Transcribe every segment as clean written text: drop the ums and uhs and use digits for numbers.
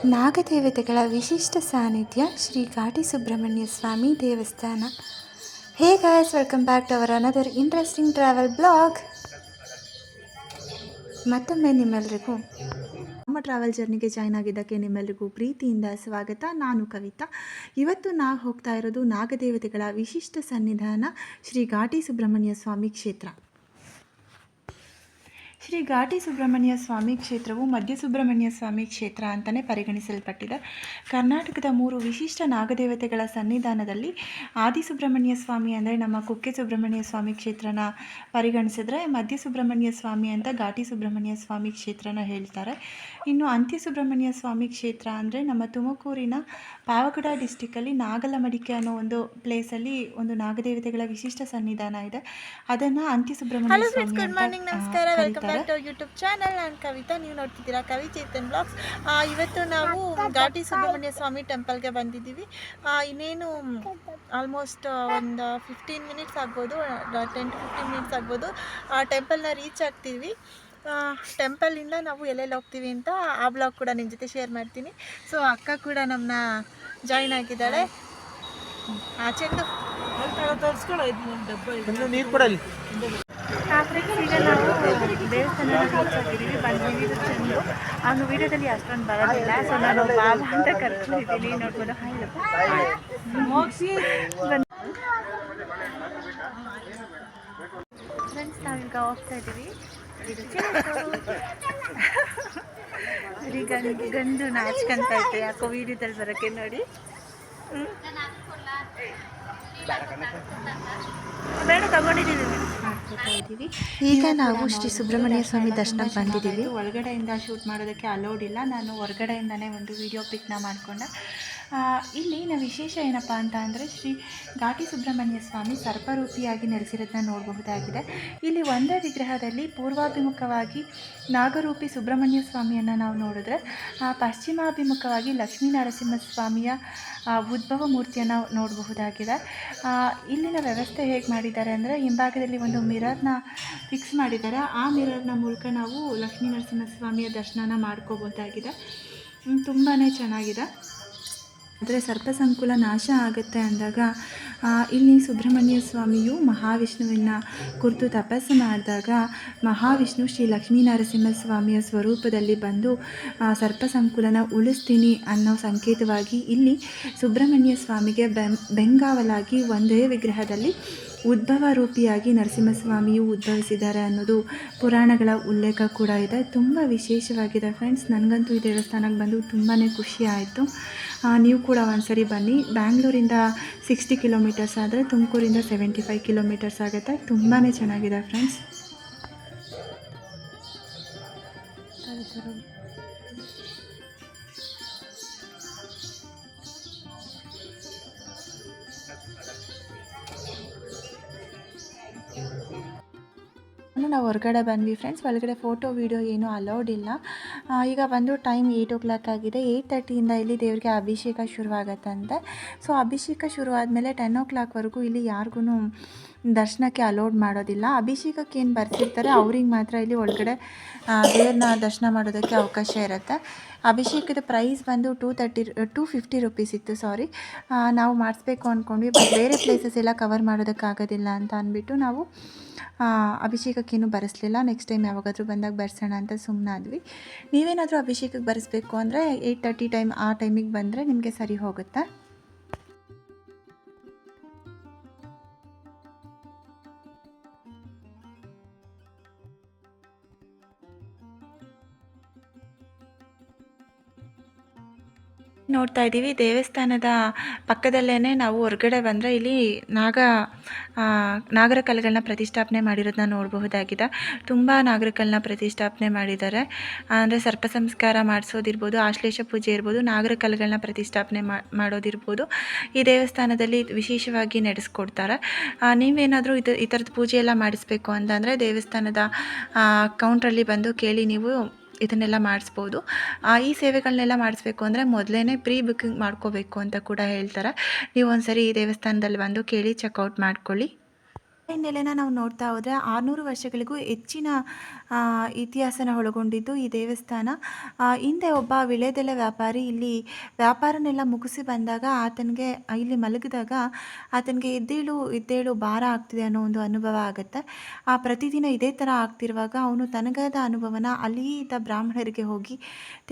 ನಾಗದೇವತೆಗಳ ವಿಶಿಷ್ಟ ಸಾನ್ನಿಧ್ಯ ಶ್ರೀ ಘಾಟಿ ಸುಬ್ರಹ್ಮಣ್ಯ ಸ್ವಾಮಿ ದೇವಸ್ಥಾನ. Hey guys, welcome back to our another interesting travel blog. ಮತ್ತೊಮ್ಮೆ ನಿಮ್ಮೆಲ್ಲರಿಗೂ ನಮ್ಮ ಟ್ರಾವೆಲ್ ಜರ್ನಿಗೆ ಜಾಯ್ನ್ ಆಗಿದ್ದಕ್ಕೆ ನಿಮ್ಮೆಲ್ಲರಿಗೂ ಪ್ರೀತಿಯಿಂದ ಸ್ವಾಗತ. ನಾನು ಕವಿತಾ. ಇವತ್ತು ನಾವು ಹೋಗ್ತಾ ಇರೋದು ನಾಗದೇವತೆಗಳ ವಿಶಿಷ್ಟ ಸನ್ನಿಧಾನ ಶ್ರೀ ಘಾಟಿ ಸುಬ್ರಹ್ಮಣ್ಯ ಸ್ವಾಮಿ ಕ್ಷೇತ್ರ. ಶ್ರೀ ಘಾಟಿ ಸುಬ್ರಹ್ಮಣ್ಯ ಸ್ವಾಮಿ ಕ್ಷೇತ್ರವು ಮಧ್ಯ ಸುಬ್ರಹ್ಮಣ್ಯ ಸ್ವಾಮಿ ಕ್ಷೇತ್ರ ಅಂತಲೇ ಪರಿಗಣಿಸಲ್ಪಟ್ಟಿದೆ. ಕರ್ನಾಟಕದ 3 ವಿಶಿಷ್ಟ ನಾಗದೇವತೆಗಳ ಸನ್ನಿಧಾನದಲ್ಲಿ ಆದಿ ಸುಬ್ರಹ್ಮಣ್ಯ ಸ್ವಾಮಿ ಅಂದರೆ ನಮ್ಮ ಕುಕ್ಕೆ ಸುಬ್ರಹ್ಮಣ್ಯ ಸ್ವಾಮಿ ಕ್ಷೇತ್ರನ ಪರಿಗಣಿಸಿದ್ರೆ, ಮಧ್ಯ ಸುಬ್ರಹ್ಮಣ್ಯ ಸ್ವಾಮಿ ಅಂತ ಘಾಟಿ ಸುಬ್ರಹ್ಮಣ್ಯ ಸ್ವಾಮಿ ಕ್ಷೇತ್ರನ ಹೇಳ್ತಾರೆ. ಇನ್ನು ಅಂತ್ಯ ಸುಬ್ರಹ್ಮಣ್ಯ ಸ್ವಾಮಿ ಕ್ಷೇತ್ರ ಅಂದರೆ ನಮ್ಮ ತುಮಕೂರಿನ ಪಾವಗಡ ಡಿಸ್ಟಿಕ್ಕಲ್ಲಿ ನಾಗಲಮಡಿಕೆ ಅನ್ನೋ ಒಂದು ಪ್ಲೇಸಲ್ಲಿ ಒಂದು ನಾಗದೇವತೆಗಳ ವಿಶಿಷ್ಟ ಸನ್ನಿಧಾನ ಇದೆ. ಅದನ್ನು ಅಂತ್ಯ ಸುಬ್ರಹ್ಮಣ್ಯ ಸ್ವಾಮಿ ಅಂತ ಯೂಟ್ಯೂಬ್ ಚಾನಲ್. ನಾನು ಕವಿತಾ, ನೀವು ನೋಡ್ತಿದ್ದೀರಾ ಕವಿ ಚೇತನ್ ಬ್ಲಾಗ್ಸ್. ಇವತ್ತು ನಾವು ಘಾಟಿ ಸುಬ್ರಹ್ಮಣ್ಯ ಸ್ವಾಮಿ ಟೆಂಪಲ್ಗೆ ಬಂದಿದ್ದೀವಿ. ಇನ್ನೇನು ಆಲ್ಮೋಸ್ಟ್ ಒಂದು 15 ಮಿನಿಟ್ಸ್ ಆಗ್ಬೋದು, 10 to 15 ಮಿನಿಟ್ಸ್ ಆಗ್ಬೋದು ಆ ಟೆಂಪಲ್ನ ರೀಚ್ ಆಗ್ತೀವಿ. ಟೆಂಪಲಿಂದ ನಾವು ಎಲ್ಲೆಲ್ಲಿ ಹೋಗ್ತೀವಿ ಅಂತ ಆ ಬ್ಲಾಗ್ ಕೂಡ ನಿಮ್ಮ ಜೊತೆ ಶೇರ್ ಮಾಡ್ತೀನಿ. ಸೊ ಅಕ್ಕ ಕೂಡ ನಮ್ಮನ್ನ ಜಾಯಿನ್ ಆಗಿದ್ದಾಳೆ. ಚೆಂಡು ನೀರು ಕೊಡಲಿ. ಈಗ ನಾವು ದೇವಸ್ಥಾನ ರೀಚ್ ಆಗಿದ್ದೀವಿ. ಬಂದಿದ್ದು ಚೆಂಡು ಅವನು ವೀಡಿಯೋದಲ್ಲಿ ಅಷ್ಟೊಂದು ಬರೋದಿಲ್ಲ, ಸೊ ನಾನು ಬಾಬಾ ಅಂತ ಕರ್ಕೊಂಡಿದ್ದೀನಿ. ನೋಡ್ಬೋದು. ಫ್ರೆಂಡ್ಸ್, ನಾವೀಗ ಹೋಗ್ತಾ ಇದ್ದೀವಿ. ಗಂಡು ನಾಚ್ಕೊಂತ ಇತ್ತು ಯಾಕೋ ವೀಡಿಯೋದಲ್ಲಿ ಬರೋಕ್ಕೆ. ನೋಡಿ, ಬೇಡ ತಗೊಂಡಿದ್ದೀವಿ. ಈಗ ನಾವು ಶ್ರೀ ಸುಬ್ರಹ್ಮಣ್ಯ ಸ್ವಾಮಿ ದರ್ಶನಕ್ಕೆ ಬಂದಿದ್ದೀವಿ. ಒಳಗಡೆಯಿಂದ ಶೂಟ್ ಮಾಡೋದಕ್ಕೆ ಅಲೋಡ್ ಇಲ್ಲ. ನಾನು ಹೊರಗಡೆಯಿಂದನೇ ಒಂದು ವಿಡಿಯೋ ಪಿಕ್ನ ಮಾಡಿಕೊಂಡೆ. ಇಲ್ಲಿನ ವಿಶೇಷ ಏನಪ್ಪ ಅಂತ ಅಂದರೆ, ಶ್ರೀ ಘಾಟಿ ಸುಬ್ರಹ್ಮಣ್ಯ ಸ್ವಾಮಿ ಸರ್ಪರೂಪಿಯಾಗಿ ನೆಲೆಸಿರೋದನ್ನ ನೋಡಬಹುದಾಗಿದೆ. ಇಲ್ಲಿ ಒಂದೇ ವಿಗ್ರಹದಲ್ಲಿ ಪೂರ್ವಾಭಿಮುಖವಾಗಿ ನಾಗರೂಪಿ ಸುಬ್ರಹ್ಮಣ್ಯ ಸ್ವಾಮಿಯನ್ನು ನಾವು ನೋಡಿದ್ರೆ, ಪಶ್ಚಿಮಾಭಿಮುಖವಾಗಿ ಲಕ್ಷ್ಮೀ ನರಸಿಂಹಸ್ವಾಮಿಯ ಉದ್ಭವ ಮೂರ್ತಿಯನ್ನು ನೋಡಬಹುದಾಗಿದೆ. ಇಲ್ಲಿನ ವ್ಯವಸ್ಥೆ ಹೇಗೆ ಮಾಡಿದ್ದಾರೆ ಅಂದರೆ, ಹಿಂಭಾಗದಲ್ಲಿ ಒಂದು ಮಿರರ್ನ ಫಿಕ್ಸ್ ಮಾಡಿದ್ದಾರೆ. ಆ ಮಿರರ್ನ ಮೂಲಕ ನಾವು ಲಕ್ಷ್ಮೀ ನರಸಿಂಹಸ್ವಾಮಿಯ ದರ್ಶನನ ಮಾಡ್ಕೋಬಹುದಾಗಿದೆ. ತುಂಬಾ ಚೆನ್ನಾಗಿದೆ. ಆದರೆ ಸರ್ಪಸಂಕುಲ ನಾಶ ಆಗುತ್ತೆ ಅಂದಾಗ ಇಲ್ಲಿ ಸುಬ್ರಹ್ಮಣ್ಯ ಸ್ವಾಮಿಯು ಮಹಾವಿಷ್ಣುವಿನ ಕುರಿತು ತಪಸ್ಸು ಮಾಡಿದಾಗ ಮಹಾವಿಷ್ಣು ಶ್ರೀ ಲಕ್ಷ್ಮೀ ನರಸಿಂಹಸ್ವಾಮಿಯ ಸ್ವರೂಪದಲ್ಲಿ ಬಂದು ಸರ್ಪಸಂಕುಲನ ಉಳಿಸ್ತೀನಿ ಅನ್ನೋ ಸಂಕೇತವಾಗಿ ಇಲ್ಲಿ ಸುಬ್ರಹ್ಮಣ್ಯ ಸ್ವಾಮಿಗೆ ಬೆಂಗಾವಲಾಗಿ ಒಂದೇ ವಿಗ್ರಹದಲ್ಲಿ ಉದ್ಭವ ರೂಪಿಯಾಗಿ ನರಸಿಂಹಸ್ವಾಮಿಯು ಉದ್ಭವಿಸಿದ್ದಾರೆ ಅನ್ನೋದು ಪುರಾಣಗಳ ಉಲ್ಲೇಖ ಕೂಡ ಇದೆ. ತುಂಬ ವಿಶೇಷವಾಗಿದೆ ಫ್ರೆಂಡ್ಸ್. ನನಗಂತೂ ಈ ದೇವಸ್ಥಾನಕ್ಕೆ ಬಂದು ತುಂಬಾ ಖುಷಿ ಆಯಿತು. ನೀವು ಕೂಡ ಒಂದ್ಸರಿ ಬನ್ನಿ. ಬ್ಯಾಂಗ್ಳೂರಿಂದ 60 ಕಿಲೋಮೀಟರ್ಸ್ ಆದರೆ ತುಮಕೂರಿಂದ 75 ಕಿಲೋಮೀಟರ್ಸ್ ಆಗುತ್ತೆ. ತುಂಬಾ ಚೆನ್ನಾಗಿದೆ ಫ್ರೆಂಡ್ಸ್. ನಾವು ಹೊರಗಡೆ ಬಂದ್ವಿ ಫ್ರೆಂಡ್ಸ್. ಒಳಗಡೆ ಫೋಟೋ ವೀಡಿಯೋ ಏನೂ ಅಲೌಡ್ ಇಲ್ಲ. ಈಗ ಬಂದು ಟೈಮ್ 8 o'clock ಆಗಿದೆ. 8:30ಇಂದ ಇಲ್ಲಿ ದೇವರಿಗೆ ಅಭಿಷೇಕ ಶುರುವಾಗತ್ತಂತೆ. ಸೊ ಅಭಿಷೇಕ ಶುರು ಆದಮೇಲೆ 10 o'clockವರೆಗೂ ಇಲ್ಲಿ ಯಾರಿಗೂ ದರ್ಶನಕ್ಕೆ ಅಲೌಡ್ ಮಾಡೋದಿಲ್ಲ. ಅಭಿಷೇಕಕ್ಕೆ ಏನು ಬರ್ತಿರ್ತಾರೆ ಅವ್ರಿಗೆ ಮಾತ್ರ ಇಲ್ಲಿ ಒಳಗಡೆ ದೇವ್ರನ್ನ ದರ್ಶನ ಮಾಡೋದಕ್ಕೆ ಅವಕಾಶ ಇರುತ್ತೆ. ಅಭಿಷೇಕದ ಪ್ರೈಸ್ ಬಂದು 250 rupees ಇತ್ತು. ನಾವು ಮಾಡಿಸ್ಬೇಕು ಅಂದ್ಕೊಂಡ್ವಿ, ಬಟ್ ಬೇರೆ ಪ್ಲೇಸಸ್ ಎಲ್ಲ ಕವರ್ ಮಾಡೋದಕ್ಕಾಗೋದಿಲ್ಲ ಅಂತ ಅಂದ್ಬಿಟ್ಟು ನಾವು ಅಭಿಷೇಕಕ್ಕೇನು ಬರೆಸಲಿಲ್ಲ. ನೆಕ್ಸ್ಟ್ ಟೈಮ್ ಯಾವಾಗಾದರೂ ಬಂದಾಗ ಬರ್ಸೋಣ ಅಂತ ಸುಮ್ಮನಾದ್ವಿ. ನೀವೇನಾದರೂ ಅಭಿಷೇಕಕ್ಕೆ ಬರೆಸ್ಬೇಕು ಅಂದರೆ 8:30 ಟೈಮ್ ಆ ಟೈಮಿಗೆ ಬಂದರೆ ನಿಮಗೆ ಸರಿ ಹೋಗುತ್ತೆ. ನೋಡ್ತಾ ಇದ್ದೀವಿ ದೇವಸ್ಥಾನದ ಪಕ್ಕದಲ್ಲೇ ನಾವು ಹೊರಗಡೆ ಬಂದರೆ ಇಲ್ಲಿ ನಾಗರ ಕಲ್ಲುಗಳನ್ನ ಪ್ರತಿಷ್ಠಾಪನೆ ಮಾಡಿರೋದನ್ನ ನೋಡಬಹುದಾಗಿದೆ. ತುಂಬ ನಾಗರ ಕಲ್ಲನ್ನ ಪ್ರತಿಷ್ಠಾಪನೆ ಮಾಡಿದ್ದಾರೆ. ಅಂದರೆ ಸರ್ಪ ಸಂಸ್ಕಾರ ಮಾಡಿಸೋದಿರ್ಬೋದು, ಆಶ್ಲೇಷ ಪೂಜೆ ಇರ್ಬೋದು, ನಾಗರ ಕಲ್ಲುಗಳನ್ನ ಪ್ರತಿಷ್ಠಾಪನೆ ಮಾಡೋದಿರ್ಬೋದು ಈ ದೇವಸ್ಥಾನದಲ್ಲಿ ವಿಶೇಷವಾಗಿ ನಡೆಸ್ಕೊಡ್ತಾರೆ. ನೀವೇನಾದರೂ ಈ ಥರದ ಪೂಜೆ ಎಲ್ಲ ಮಾಡಿಸ್ಬೇಕು ಅಂತಂದರೆ ದೇವಸ್ಥಾನದ ಕೌಂಟ್ರಲ್ಲಿ ಬಂದು ಕೇಳಿ ನೀವು ಇದನ್ನೆಲ್ಲ ಮಾಡಿಸ್ಬೋದು. ಈ ಸೇವೆಗಳನ್ನೆಲ್ಲ ಮಾಡಿಸ್ಬೇಕು ಅಂದರೆ ಮೊದಲೇ ಪ್ರೀ ಬುಕ್ಕಿಂಗ್ ಮಾಡ್ಕೋಬೇಕು ಅಂತ ಕೂಡ ಹೇಳ್ತಾರೆ. ನೀವು ಒಂದ್ಸರಿ ಈ ದೇವಸ್ಥಾನದಲ್ಲಿ ಬಂದು ಕೇಳಿ ಚೆಕ್ಔಟ್ ಮಾಡ್ಕೊಳ್ಳಿ. ಹಿನ್ನೆಲೆನ ನಾವು ನೋಡ್ತಾ ಹೋದರೆ 600 ವರ್ಷಗಳಿಗೂ ಹೆಚ್ಚಿನ ಇತಿಹಾಸನ ಒಳಗೊಂಡಿದ್ದು ಈ ದೇವಸ್ಥಾನ. ಹಿಂದೆ ಒಬ್ಬ ವಿಳೆದೆಲೆ ವ್ಯಾಪಾರಿ ಇಲ್ಲಿ ವ್ಯಾಪಾರನೆಲ್ಲ ಮುಗಿಸಿ ಬಂದಾಗ ಆತನಿಗೆ ಇಲ್ಲಿ ಮಲಗಿದಾಗ ಆತನಿಗೆ ಎದ್ದೇಳು ಭಾರ ಆಗ್ತಿದೆ ಅನ್ನೋ ಒಂದು ಅನುಭವ ಆಗುತ್ತೆ. ಪ್ರತಿದಿನ ಇದೇ ಥರ ಆಗ್ತಿರುವಾಗ ಅವನು ತನಗಾದ ಅನುಭವನ ಅಲ್ಲಿಯೇ ಇದ್ದ ಬ್ರಾಹ್ಮಣರಿಗೆ ಹೋಗಿ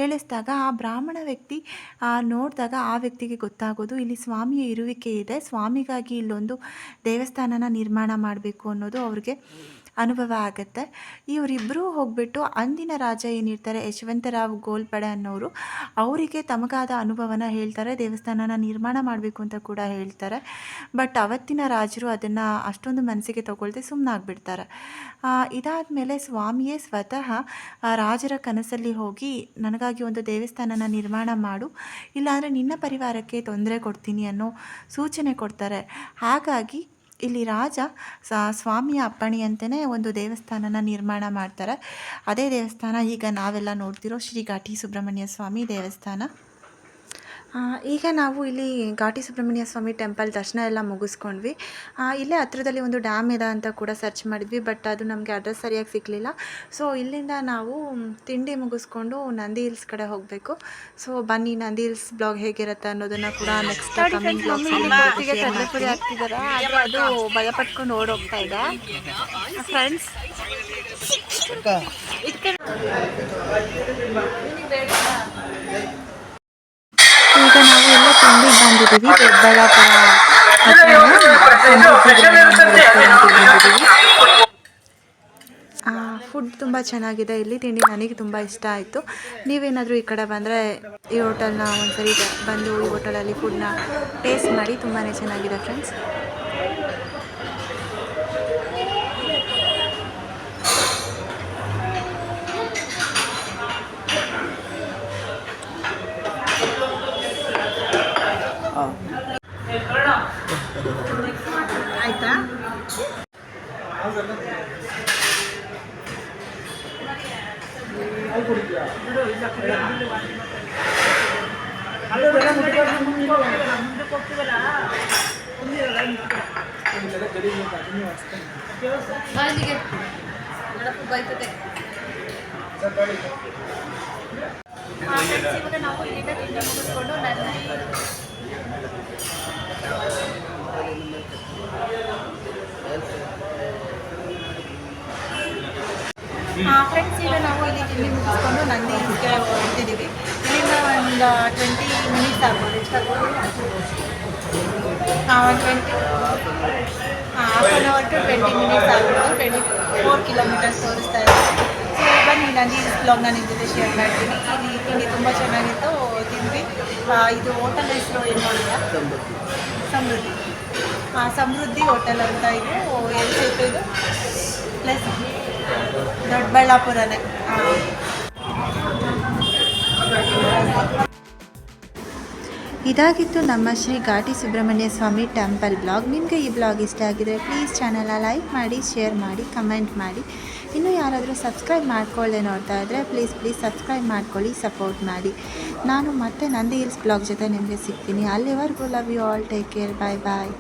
ತಿಳಿಸಿದಾಗ ಆ ಬ್ರಾಹ್ಮಣ ವ್ಯಕ್ತಿ ನೋಡಿದಾಗ ಆ ವ್ಯಕ್ತಿಗೆ ಗೊತ್ತಾಗೋದು ಇಲ್ಲಿ ಸ್ವಾಮಿಯ ಇರುವಿಕೆ ಇದೆ, ಸ್ವಾಮಿಗಾಗಿ ಇಲ್ಲೊಂದು ದೇವಸ್ಥಾನನ ನಿರ್ಮಾಣ ಮಾಡಬೇಕು ಅನ್ನೋದು ಅವ್ರಿಗೆ ಅನುಭವ ಆಗುತ್ತೆ. ಇವರಿಬ್ಬರೂ ಹೋಗ್ಬಿಟ್ಟು ಅಂದಿನ ರಾಜ ಏನಿರ್ತಾರೆ ಯಶವಂತರಾವ್ ಗೋಲ್ಪಡೆ ಅನ್ನೋರು ಅವರಿಗೆ ತಮಗಾದ ಅನುಭವನ ಹೇಳ್ತಾರೆ, ದೇವಸ್ಥಾನನ ನಿರ್ಮಾಣ ಮಾಡಬೇಕು ಅಂತ ಕೂಡ ಹೇಳ್ತಾರೆ. ಬಟ್ ಅವತ್ತಿನ ರಾಜರು ಅದನ್ನು ಅಷ್ಟೊಂದು ಮನಸ್ಸಿಗೆ ತಗೊಳ್ದೆ ಸುಮ್ಮನಾಗ್ಬಿಡ್ತಾರೆ. ಇದಾದಮೇಲೆ ಸ್ವಾಮಿಯೇ ಸ್ವತಃ ರಾಜರ ಕನಸಲ್ಲಿ ಹೋಗಿ ನನಗಾಗಿ ಒಂದು ದೇವಸ್ಥಾನನ ನಿರ್ಮಾಣ ಮಾಡು, ಇಲ್ಲಾಂದರೆ ನಿನ್ನ ಪರಿವಾರಕ್ಕೆ ತೊಂದರೆ ಕೊಡ್ತೀನಿ ಅನ್ನೋ ಸೂಚನೆ ಕೊಡ್ತಾರೆ. ಹಾಗಾಗಿ ಇಲ್ಲಿ ರಾಜ ಸ್ವಾಮಿಯ ಅಪ್ಪಣೆಯಂತೆಯೇ ಒಂದು ದೇವಸ್ಥಾನನ ನಿರ್ಮಾಣ ಮಾಡ್ತಾರೆ. ಅದೇ ದೇವಸ್ಥಾನ ಈಗ ನಾವೆಲ್ಲ ನೋಡ್ತಿರೋ ಶ್ರೀ ಘಾಟಿ ಸುಬ್ರಹ್ಮಣ್ಯ ಸ್ವಾಮಿ ದೇವಸ್ಥಾನ. ಈಗ ನಾವು ಇಲ್ಲಿ ಘಾಟಿ ಸುಬ್ರಹ್ಮಣ್ಯ ಸ್ವಾಮಿ ಟೆಂಪಲ್ ದರ್ಶನ ಎಲ್ಲ ಮುಗಿಸ್ಕೊಂಡ್ವಿ. ಇಲ್ಲೇ ಹತ್ರದಲ್ಲಿ ಒಂದು ಡ್ಯಾಮ್ ಇದೆ ಅಂತ ಕೂಡ ಸರ್ಚ್ ಮಾಡಿದ್ವಿ, ಬಟ್ ಅದು ನಮಗೆ ಅಡ್ರೆಸ್ ಸರಿಯಾಗಿ ಸಿಗಲಿಲ್ಲ. ಸೊ ಇಲ್ಲಿಂದ ನಾವು ತಿಂಡಿ ಮುಗಿಸ್ಕೊಂಡು ನಂದಿ ಹಿಲ್ಸ್ ಕಡೆ ಹೋಗಬೇಕು. ಸೊ ಬನ್ನಿ, ನಂದಿ ಹಿಲ್ಸ್ ಬ್ಲಾಗ್ ಹೇಗಿರುತ್ತೆ ಅನ್ನೋದನ್ನು ಕೂಡ ನೆಕ್ಸ್ಟ್ ಕಮಿಂಗ್ ಕಡಲೆಪುರಿ ಹಾಕ್ತಿದ್ದಾರೆ. ಆದರೆ ಅದು ಭಯ ಪಟ್ಕೊಂಡು ಓಡೋಗ್ತಾ ಇದೆ ಫ್ರೆಂಡ್ಸ್. ಈಗ ನಾವು ಎಲ್ಲ ತಿಂಡಿ ಬಂದಿದ್ದೀವಿ. ದೊಡ್ಡಬಳ್ಳಾಪುರ ಫುಡ್ ತುಂಬ ಚೆನ್ನಾಗಿದೆ ಇಲ್ಲಿ. ತಿಂಡಿ ನನಗೆ ತುಂಬ ಇಷ್ಟ ಆಯಿತು. ನೀವೇನಾದರೂ ಈ ಕಡೆ ಬಂದರೆ ಈ ಹೋಟೆಲ್ನ ಒಂದ್ಸರಿ ಬಂದು ಈ ಹೋಟೆಲಲ್ಲಿ ಫುಡ್ನ ಟೇಸ್ಟ್ ಮಾಡಿ, ತುಂಬಾ ಚೆನ್ನಾಗಿದೆ ಫ್ರೆಂಡ್ಸ್. ಆಯ್ತಾ? ಇವಾಗ ನಾವು ಇಲ್ಲಿಂದ ತಿಂಡಿ ಮುಗಿಸ್ಕೊಂಡು ಫ್ರೆಂಡ್ಸ್ ಈಗ ನಾವು ಇಲ್ಲಿ ತಿಂಡಿ ಮುಗಿಸ್ಕೊಂಡು ನಂದಿ ಹಿಲ್ಸ್ಗೆ ಹೊರಟಿದ್ದೀವಿ. ಇಲ್ಲಿಂದ ಒಂದು 20 ಮಿನಿಟ್ಸ್ ಆಗ್ಬೋದು. ಎಷ್ಟಾಗ್ಬೋದು? 1 to 20 ಮಿನಿಟ್ಸ್ ಆಗ್ಬೋದು. 24 ಕಿಲೋಮೀಟರ್ಸ್ ತೋರಿಸ್ತಾ ಇದೆ. ಸೊ ಬನ್ನಿ, ನಂದಿ ಹಿಲ್ಸ್ ಬ್ಲಾಗ್ನ ನಿಮ್ಮ ಜೊತೆ ಶೇರ್ ಮಾಡ್ತೀನಿ. ಇಲ್ಲಿ ತಿಂಡಿ ತುಂಬ ಚೆನ್ನಾಗಿತ್ತು, ತಿಂದ್ವಿ. ಇದು ಹೋಟೆಲ್ ಹೆಸರು ಏನು ಅಂತ ಸಮೃದ್ಧಿ. ಸಮೃದ್ಧಿ ಹೋಟೆಲ್ ಅಂತ ಇದು ಎಲ್ಲಿ ಸಿಗ್ತು? ಇದು ಪ್ಲಸ್ ದೊಡ್ಡಬಳ್ಳಾಪುರನೇ. ಇದಾಗಿತ್ತು ನಮ್ಮ ಶ್ರೀ ಘಾಟಿ ಸುಬ್ರಹ್ಮಣ್ಯ ಸ್ವಾಮಿ ಟೆಂಪಲ್ ಬ್ಲಾಗ್. ನಿಮಗೆ ಈ ಬ್ಲಾಗ್ ಇಷ್ಟ ಆಗಿದರೆ ಪ್ಲೀಸ್ ಚಾನಲ್ನ ಲೈಕ್ ಮಾಡಿ, ಶೇರ್ ಮಾಡಿ, ಕಮೆಂಟ್ ಮಾಡಿ. ಇನ್ನೂ ಯಾರಾದರೂ ಸಬ್ಸ್ಕ್ರೈಬ್ ಮಾಡ್ಕೊಳ್ಳದೆ ನೋಡ್ತಾ ಇದ್ದರೆ ಪ್ಲೀಸ್ ಸಬ್ಸ್ಕ್ರೈಬ್ ಮಾಡ್ಕೊಳ್ಳಿ, ಸಪೋರ್ಟ್ ಮಾಡಿ. ನಾನು ಮತ್ತೆ ನಂದಿ ಹಿಲ್ಸ್ ಬ್ಲಾಗ್ ಜೊತೆ ನಿಮಗೆ ಸಿಗ್ತೀನಿ. ಅಲ್ಲಿವರೆಗೂ love you all, take care, bye bye.